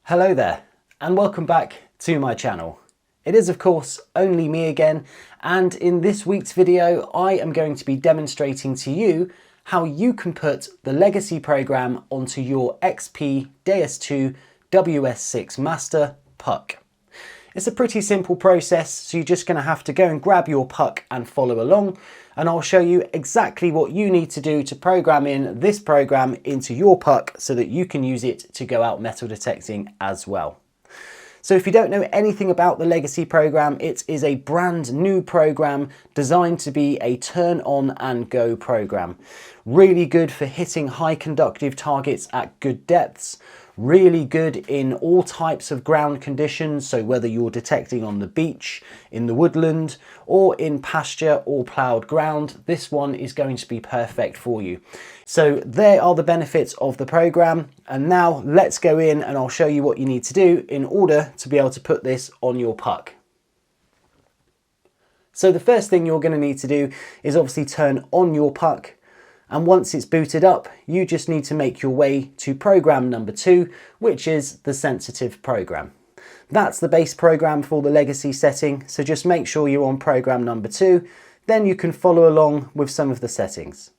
Hello there, and welcome back to my channel. It is of course only me again, and in this week's video I am going to be demonstrating to you how you can put the Lagacy program onto your XP Deus 2 WS6 Master puck. It's a pretty simple process, so you're just going to have to go and grab your puck and follow along, and I'll show you exactly what you need to do to program in this program into your puck so that you can use it to go out metal detecting as well. So if you don't know anything about the Lagacy program, it is a brand new program designed to be a turn on and go program. Really good for hitting high conductive targets at good depths. Really good in all types of ground conditions, so whether you're detecting on the beach, in the woodland, or in pasture or ploughed ground, this one is going to be perfect for you. So there are the benefits of the program, and now let's go in and I'll show you what you need to do in order to be able to put this on your puck. So the first thing you're going to need to do is obviously turn on your puck. And once it's booted up, you just need to make your way to program number 2, which is the sensitive program. That's the base program for the Lagacy setting, so just make sure you're on program number 2, then you can follow along with some of the settings.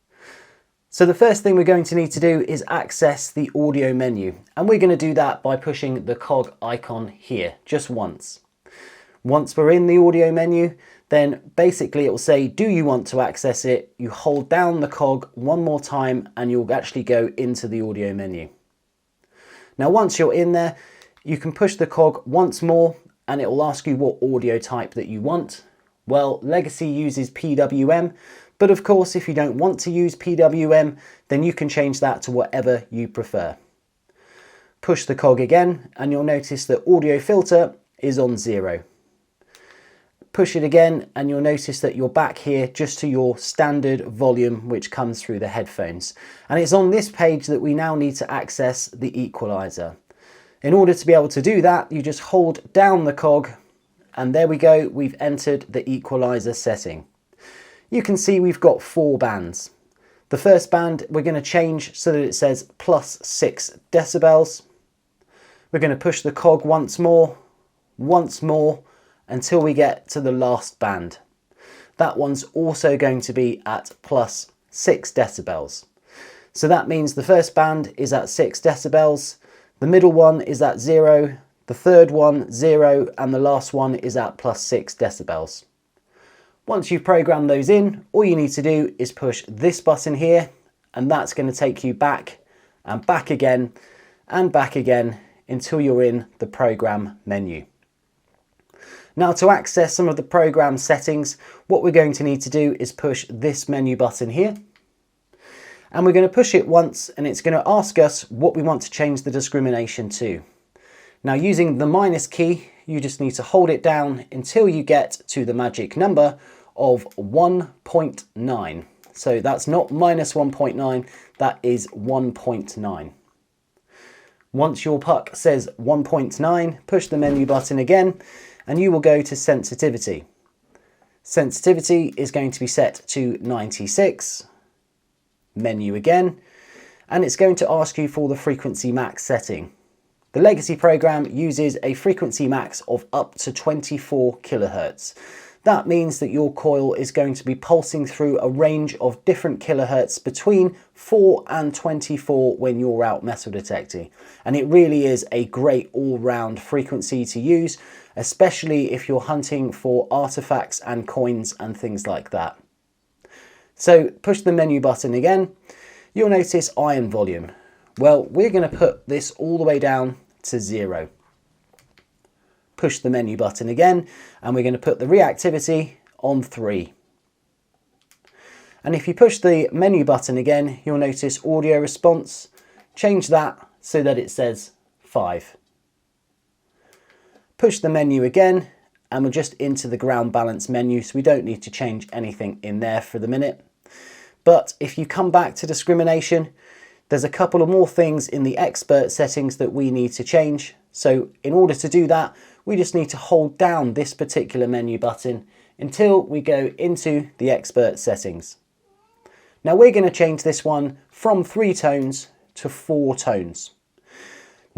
So the first thing we're going to need to do is access the audio menu, and we're going to do that by pushing the cog icon here, just once. Once we're in the audio menu, then basically it will say, do you want to access it? You hold down the cog one more time and you'll actually go into the audio menu. Now once you're in there, you can push the cog once more and it will ask you what audio type that you want. Well, Lagacy uses PWM, but of course if you don't want to use PWM, then you can change that to whatever you prefer. Push the cog again and you'll notice that audio filter is on 0. Push it again and you'll notice that you're back here just to your standard volume which comes through the headphones. And it's on this page that we now need to access the equalizer. In order to be able to do that, you just hold down the cog and there we go, we've entered the equalizer setting. You can see we've got 4 bands. The first band we're going to change so that it says +6 decibels. We're going to push the cog once more, until we get to the last band. That one's also going to be at +6 decibels. So that means the first band is at 6 decibels, the middle one is at 0, the third one 0, and the last one is at +6 decibels. Once you've programmed those in, all you need to do is push this button here, and that's going to take you back and back again and back again until you're in the program menu. Now to access some of the program settings, what we're going to need to do is push this menu button here. And we're going to push it once and it's going to ask us what we want to change the discrimination to. Now using the minus key, you just need to hold it down until you get to the magic number of 1.9. So that's not -1.9, that is 1.9. Once your puck says 1.9, push the menu button again and you will go to sensitivity. Sensitivity is going to be set to 96, menu again, and it's going to ask you for the frequency max setting. The Lagacy program uses a frequency max of up to 24 kilohertz. That means that your coil is going to be pulsing through a range of different kilohertz between 4 and 24 when you're out metal detecting. And it really is a great all-round frequency to use, especially if you're hunting for artifacts and coins and things like that. So push the menu button again. You'll notice iron volume. Well, we're going to put this all the way down to 0. Push the menu button again and we're going to put the reactivity on 3. And if you push the menu button again, you'll notice audio response. Change that so that it says 5. Push the menu again and we're just into the ground balance menu, so we don't need to change anything in there for the minute. But if you come back to discrimination, there's a couple of more things in the expert settings that we need to change. So in order to do that, we just need to hold down this particular menu button until we go into the expert settings. Now we're going to change this one from 3 tones to 4 tones.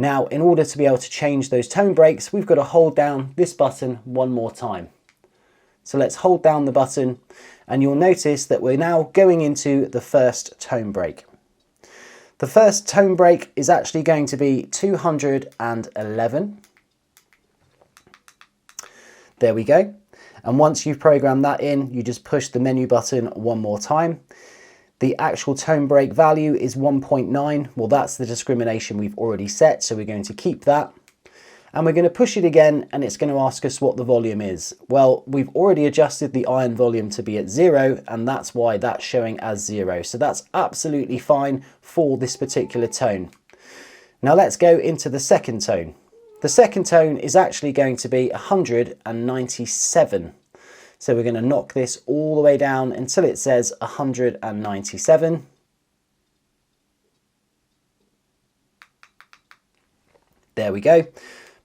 Now, in order to be able to change those tone breaks, we've got to hold down this button one more time. So let's hold down the button, and you'll notice that we're now going into the first tone break. The first tone break is actually going to be 211. There we go. And once you've programmed that in, you just push the menu button one more time. The actual tone break value is 1.9. Well, that's the discrimination we've already set, so we're going to keep that. And we're going to push it again, and it's going to ask us what the volume is. Well, we've already adjusted the iron volume to be at 0, and that's why that's showing as 0. So that's absolutely fine for this particular tone. Now let's go into the second tone. The second tone is actually going to be 197. So we're going to knock this all the way down until it says 197. There we go.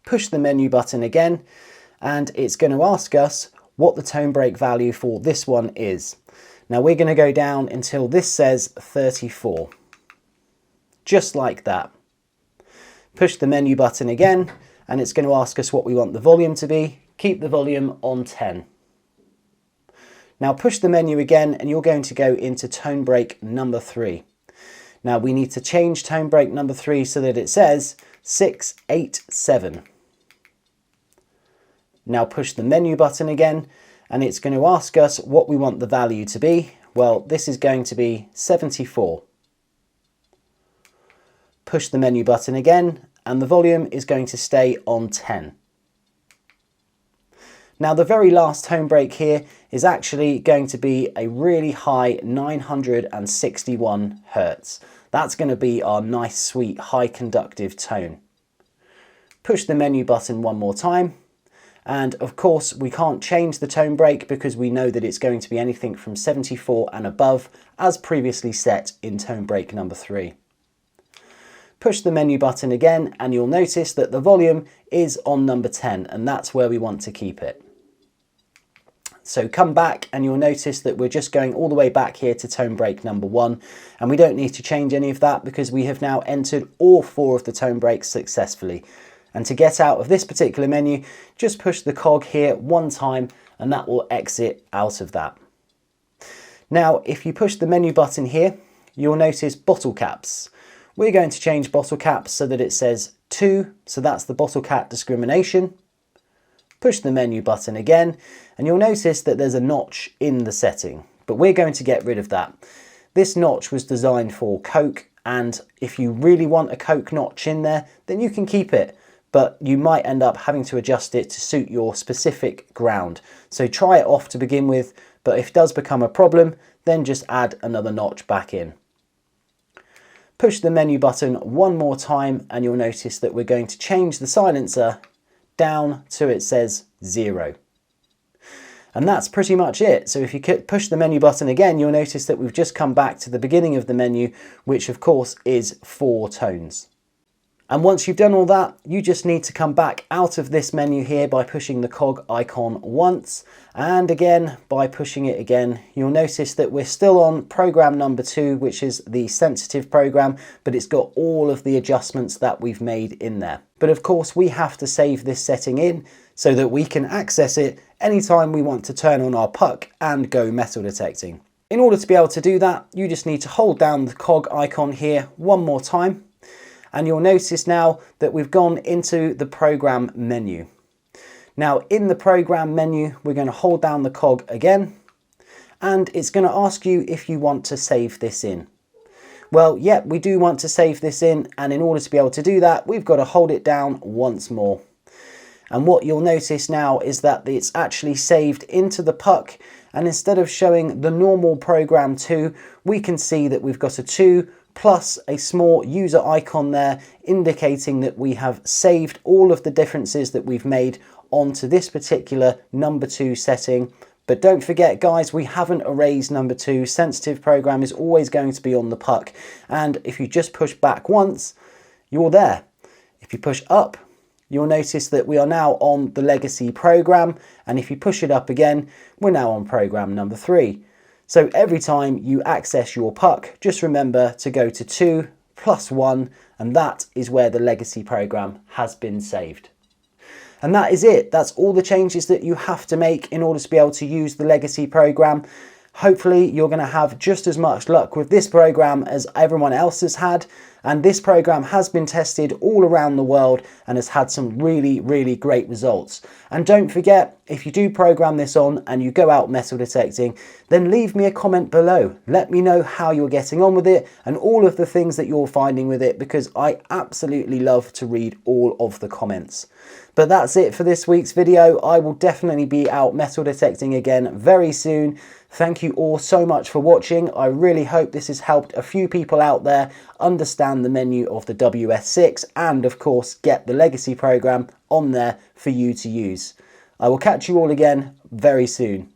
Push the menu button again, and it's going to ask us what the tone break value for this one is. Now we're going to go down until this says 34. Just like that. Push the menu button again, and it's going to ask us what we want the volume to be. Keep the volume on 10. Now push the menu again, and you're going to go into tone break number 3. Now we need to change tone break number 3 so that it says 687. Now push the menu button again, and it's going to ask us what we want the value to be. Well, this is going to be 74. Push the menu button again, and the volume is going to stay on 10. Now the very last tone break here is actually going to be a really high 961 Hertz. That's going to be our nice, sweet, high conductive tone. Push the menu button one more time. And of course, we can't change the tone break because we know that it's going to be anything from 74 and above, as previously set in tone break number 3. Push the menu button again, and you'll notice that the volume is on number 10, and that's where we want to keep it. So come back, and you'll notice that we're just going all the way back here to tone break number 1, and we don't need to change any of that because we have now entered all 4 of the tone breaks successfully. And to get out of this particular menu, just push the cog here one time, and that will exit out of that. Now, if you push the menu button here, you'll notice bottle caps. We're going to change bottle caps so that it says 2, so that's the bottle cap discrimination. Push the menu button again, and you'll notice that there's a notch in the setting, but we're going to get rid of that. This notch was designed for Coke, and if you really want a Coke notch in there, then you can keep it, but you might end up having to adjust it to suit your specific ground. So try it off to begin with, but if it does become a problem, then just add another notch back in. Push the menu button one more time, and you'll notice that we're going to change the silencer down to it says 0. And that's pretty much it. So if you push the menu button again, you'll notice that we've just come back to the beginning of the menu, which of course is 4 tones. And once you've done all that, you just need to come back out of this menu here by pushing the cog icon once, and again by pushing it again. You'll notice that we're still on program number 2, which is the sensitive program, but it's got all of the adjustments that we've made in there. But of course we have to save this setting in so that we can access it anytime we want to turn on our puck and go metal detecting. In order to be able to do that, you just need to hold down the cog icon here one more time. And you'll notice now that we've gone into the program menu. Now in the program menu, we're going to hold down the cog again, and it's going to ask you if you want to save this in. Well, yep, we do want to save this in, and in order to be able to do that, we've got to hold it down once more. And what you'll notice now is that it's actually saved into the puck, and instead of showing the normal program 2, we can see that we've got a 2 plus a small user icon there indicating that we have saved all of the differences that we've made onto this particular number 2 setting. But don't forget guys, we haven't erased number 2. Sensitive program is always going to be on the puck, and if you just push back once, you're there. If you push up, you'll notice that we are now on the Lagacy program, and if you push it up again, we're now on program number 3. So every time you access your puck, just remember to go to 2 +1, and that is where the legacy program has been saved. And that is it. That's all the changes that you have to make in order to be able to use the legacy program. Hopefully you're going to have just as much luck with this program as everyone else has had, and this program has been tested all around the world and has had some really great results. And don't forget, if you do program this on and you go out metal detecting, then leave me a comment below. Let me know how you're getting on with it and all of the things that you're finding with it, because I absolutely love to read all of the comments. But that's it for this week's video. I will definitely be out metal detecting again very soon. Thank you all so much for watching. I really hope this has helped a few people out there understand the menu of the WS6 and of course get the legacy program on there for you to use. I will catch you all again very soon.